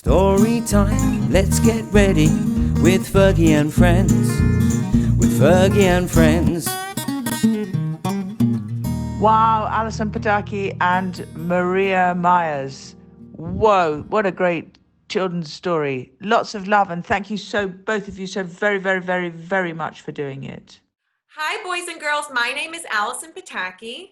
Story time, let's get ready with Fergie and friends. With Fergie and friends. Wow, Allison Pataki and Marya Myers. Whoa, what a great children's story. Lots of love, and thank you both of you so very, very, very, very much for doing it. Hi, boys and girls. My name is Allison Pataki.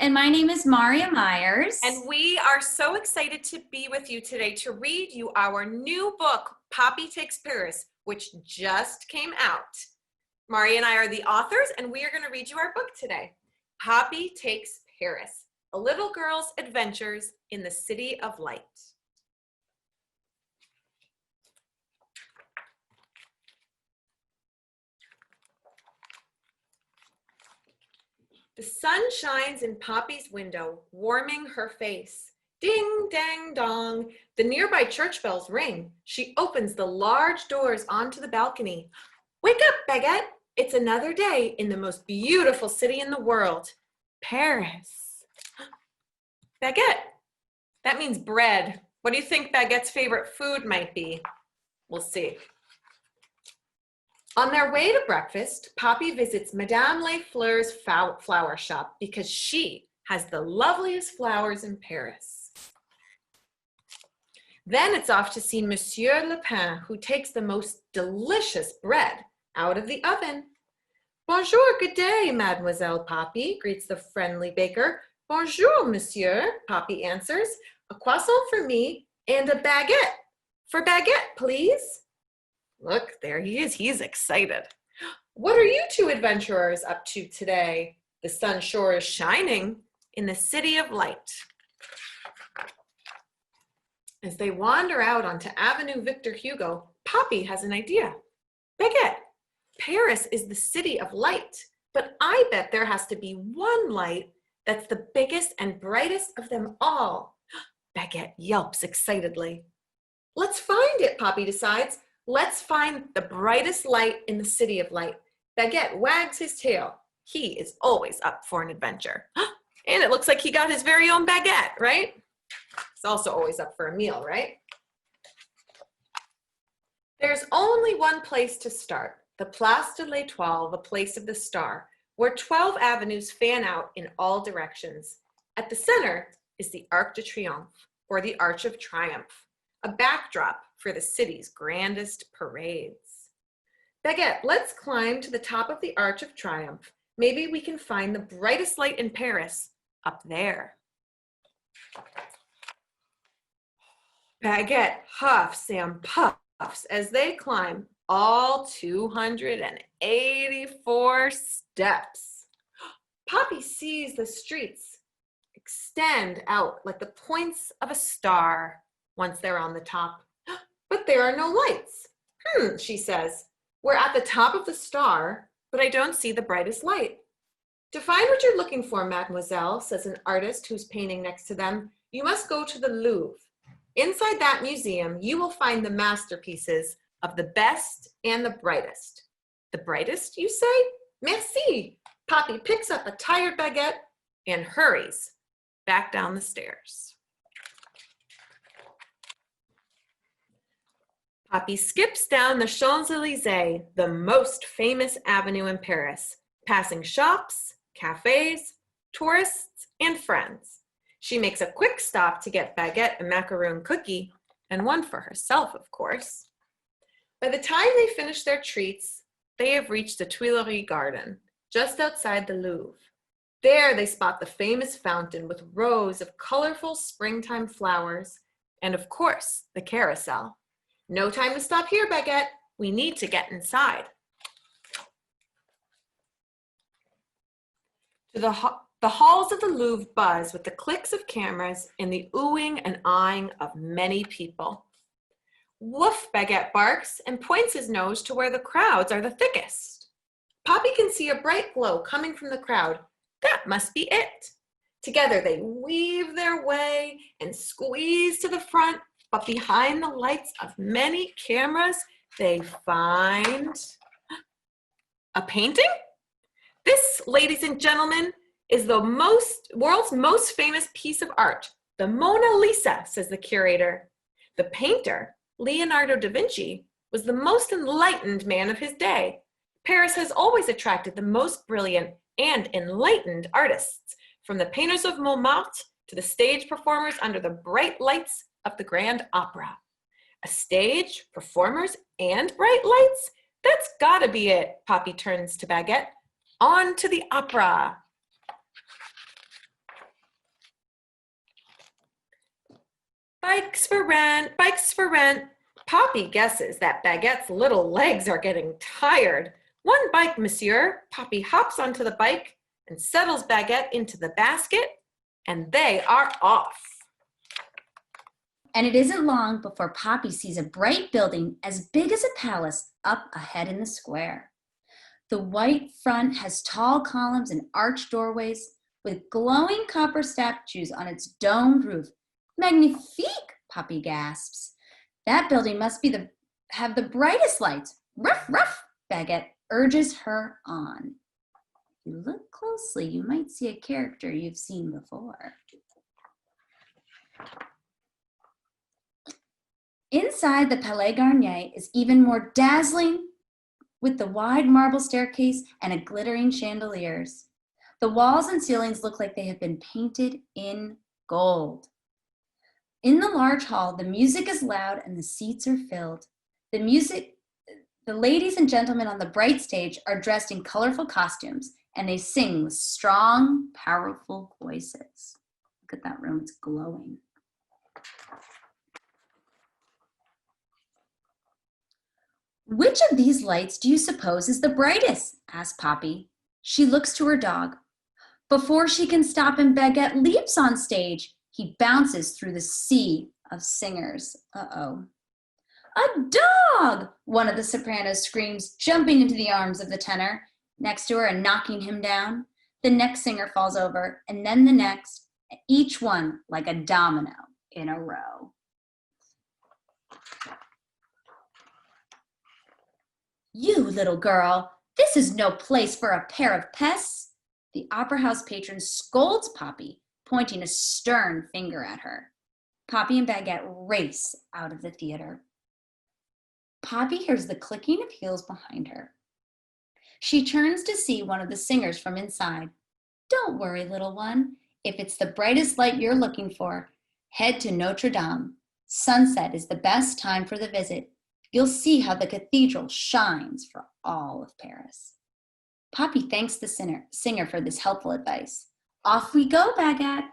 And my name is Marya Myers. And we are so excited to be with you today to read you our new book, Poppy Takes Paris, which just came out. Marya and I are the authors, and we are going to read you our book today. Poppy Takes Paris, a little girl's adventures in the city of light. The sun shines in Poppy's window, warming her face. Ding, dang, dong. The nearby church bells ring. She opens the large doors onto the balcony. Wake up, Baguette. It's another day in the most beautiful city in the world, Paris. Baguette. That means bread. What do you think Baguette's favorite food might be? We'll see. On their way to breakfast, Poppy visits Madame Lefleur's flower shop because she has the loveliest flowers in Paris. Then it's off to see Monsieur Lepin, who takes the most delicious bread out of the oven. Bonjour, good day, Mademoiselle Poppy, greets the friendly baker. Bonjour, monsieur, Poppy answers. A croissant for me and a baguette. For baguette, please. Look, there he is. He's excited. What are you two adventurers up to today? The sun sure is shining in the city of light. As they wander out onto Avenue Victor Hugo, Poppy has an idea. Baguette, Paris is the city of light, but I bet there has to be one light that's the biggest and brightest of them all. Baguette yelps excitedly. Let's find it, Poppy decides. Let's find the brightest light in the city of light. Baguette wags his tail. He is always up for an adventure. And it looks like he got his very own baguette, right? He's also always up for a meal, right? There's only one place to start, the Place de l'Étoile, the place of the star, where 12 avenues fan out in all directions. At the center is the Arc de Triomphe, or the Arch of Triumph, a backdrop for the city's grandest parades. Baguette, let's climb to the top of the Arch of Triumph. Maybe we can find the brightest light in Paris up there. Baguette huffs and puffs as they climb all 284 steps. Poppy sees the streets extend out like the points of a star once they're on the top. But there are no lights. She says. We're at the top of the star, but I don't see the brightest light. To find what you're looking for, mademoiselle, says an artist who's painting next to them, you must go to the Louvre. Inside that museum, you will find the masterpieces of the best and the brightest. The brightest, you say? Merci. Poppy picks up a tired baguette and hurries back down the stairs. Poppy skips down the Champs-Élysées, the most famous avenue in Paris, passing shops, cafes, tourists, and friends. She makes a quick stop to get baguette and macaroon cookie, and one for herself, of course. By the time they finish their treats, they have reached the Tuileries Garden, just outside the Louvre. There they spot the famous fountain with rows of colorful springtime flowers, and of course, the carousel. No time to stop here, Baguette. We need to get inside. The halls of the Louvre buzz with the clicks of cameras and the oohing and eyeing of many people. Woof, Baguette barks and points his nose to where the crowds are the thickest. Poppy can see a bright glow coming from the crowd. That must be it. Together they weave their way and squeeze to the front, but behind the lights of many cameras, they find a painting. This, ladies and gentlemen, is the world's most famous piece of art, the Mona Lisa, says the curator. The painter, Leonardo da Vinci, was the most enlightened man of his day. Paris has always attracted the most brilliant and enlightened artists, from the painters of Montmartre to the stage performers under the bright lights of the Grand Opera. A stage, performers, and bright lights? That's gotta be it, Poppy turns to Baguette. On to the opera. Bikes for rent, bikes for rent. Poppy guesses that Baguette's little legs are getting tired. One bike, monsieur. Poppy hops onto the bike and settles Baguette into the basket, and they are off. And it isn't long before Poppy sees a bright building as big as a palace up ahead in the square. The white front has tall columns and arched doorways with glowing copper statues on its domed roof. Magnifique, Poppy gasps. That building must have the brightest lights. Ruff, ruff, Baguette urges her on. If you look closely, you might see a character you've seen before. Inside the Palais Garnier is even more dazzling, with the wide marble staircase and a glittering chandeliers. The walls and ceilings look like they have been painted in gold. In the large hall, the music is loud and the seats are filled. The ladies and gentlemen on the bright stage are dressed in colorful costumes, and they sing with strong, powerful voices. Look at that room, it's glowing. Which of these lights do you suppose is the brightest? Asked Poppy. She looks to her dog. Before she can stop him, Baguette leaps on stage. He bounces through the sea of singers. Uh-oh. A dog! One of the sopranos screams, jumping into the arms of the tenor next to her and knocking him down. The next singer falls over, and then the next, each one like a domino in a row. You little girl, this is no place for a pair of pests. The opera house patron scolds Poppy, pointing a stern finger at her. Poppy and Baguette race out of the theater. Poppy hears the clicking of heels behind her. She turns to see one of the singers from inside. Don't worry, little one. If it's the brightest light you're looking for, head to Notre Dame. Sunset is the best time for the visit. You'll see how the cathedral shines for all of Paris. Poppy thanks the singer for this helpful advice. Off we go, Baguette.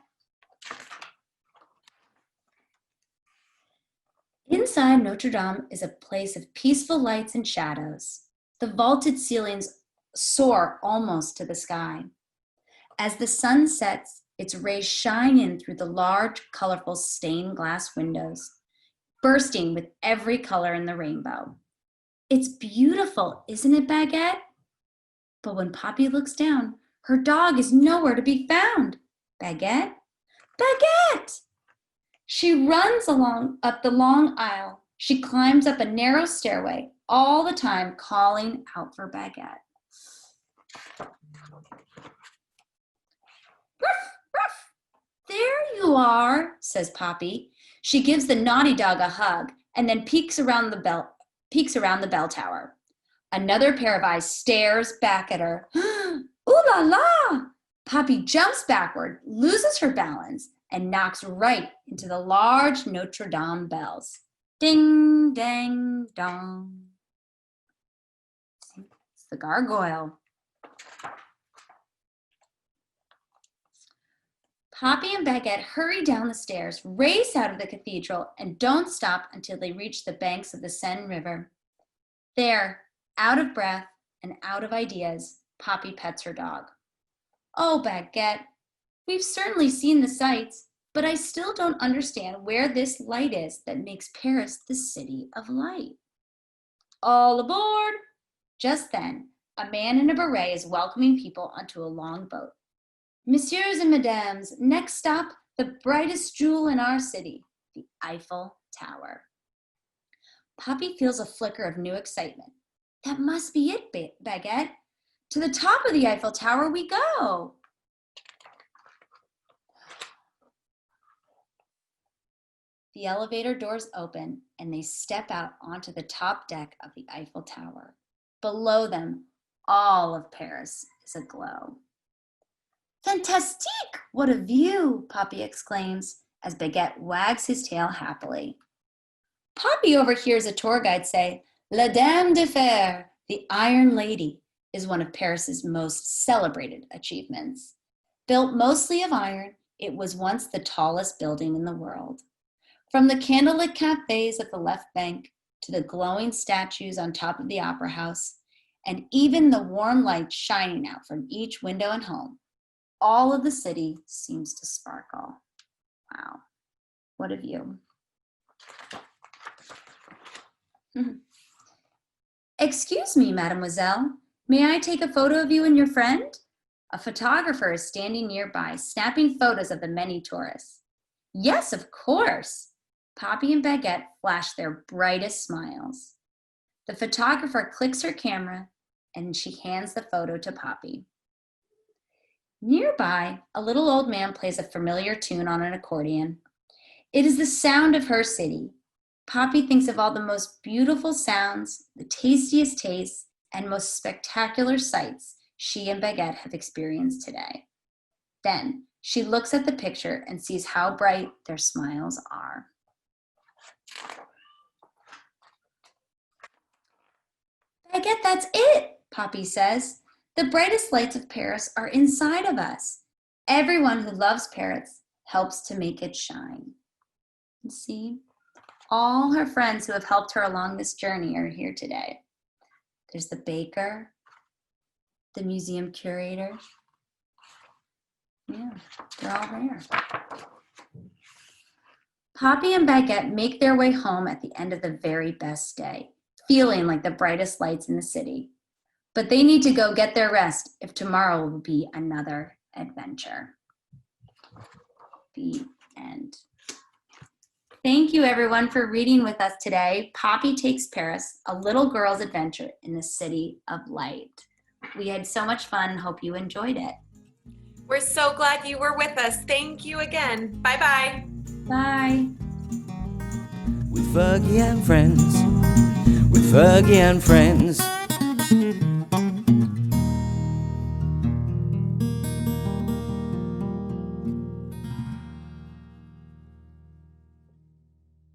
Inside Notre Dame is a place of peaceful lights and shadows. The vaulted ceilings soar almost to the sky. As the sun sets, its rays shine in through the large, colorful stained glass windows, bursting with every color in the rainbow. It's beautiful, isn't it, Baguette? But when Poppy looks down, her dog is nowhere to be found. Baguette? Baguette! She runs up the long aisle. She climbs up a narrow stairway, all the time calling out for Baguette. Ruff, ruff. There you are, says Poppy. She gives the naughty dog a hug and then peeks around the bell tower. Another pair of eyes stares back at her. Ooh la la! Poppy jumps backward, loses her balance, and knocks right into the large Notre Dame bells. Ding, dang, dong. It's the gargoyle. Poppy and Baguette hurry down the stairs, race out of the cathedral, and don't stop until they reach the banks of the Seine River. There, out of breath and out of ideas, Poppy pets her dog. Oh, Baguette, we've certainly seen the sights, but I still don't understand where this light is that makes Paris the city of light. All aboard! Just then, a man in a beret is welcoming people onto a long boat. Messieurs and mesdames, next stop, the brightest jewel in our city, the Eiffel Tower. Poppy feels a flicker of new excitement. That must be it, Baguette. To the top of the Eiffel Tower we go. The elevator doors open and they step out onto the top deck of the Eiffel Tower. Below them, all of Paris is aglow. Fantastique! What a view, Poppy exclaims as Baguette wags his tail happily. Poppy overhears a tour guide say, La Dame de Fer, the Iron Lady, is one of Paris's most celebrated achievements. Built mostly of iron, it was once the tallest building in the world. From the candlelit cafes at the left bank to the glowing statues on top of the opera house, and even the warm light shining out from each window and home, all of the city seems to sparkle. Wow, what a view. Excuse me, mademoiselle, may I take a photo of you and your friend? A photographer is standing nearby, snapping photos of the many tourists. Yes, of course. Poppy and Baguette flash their brightest smiles. The photographer clicks her camera and she hands the photo to Poppy. Nearby, a little old man plays a familiar tune on an accordion. It is the sound of her city. Poppy thinks of all the most beautiful sounds, the tastiest tastes, and most spectacular sights she and Baguette have experienced today. Then she looks at the picture and sees how bright their smiles are. Baguette, that's it, Poppy says. The brightest lights of Paris are inside of us. Everyone who loves Paris helps to make it shine. And see, all her friends who have helped her along this journey are here today. There's the baker, the museum curator. Yeah, they're all there. Poppy and Baguette make their way home at the end of the very best day, feeling like the brightest lights in the city. But they need to go get their rest if tomorrow will be another adventure. The end. Thank you everyone for reading with us today. Poppy Takes Paris, a little girl's adventure in the city of light. We had so much fun. Hope you enjoyed it. We're so glad you were with us. Thank you again. Bye-bye. Bye. With Fergie and friends, with Fergie and friends.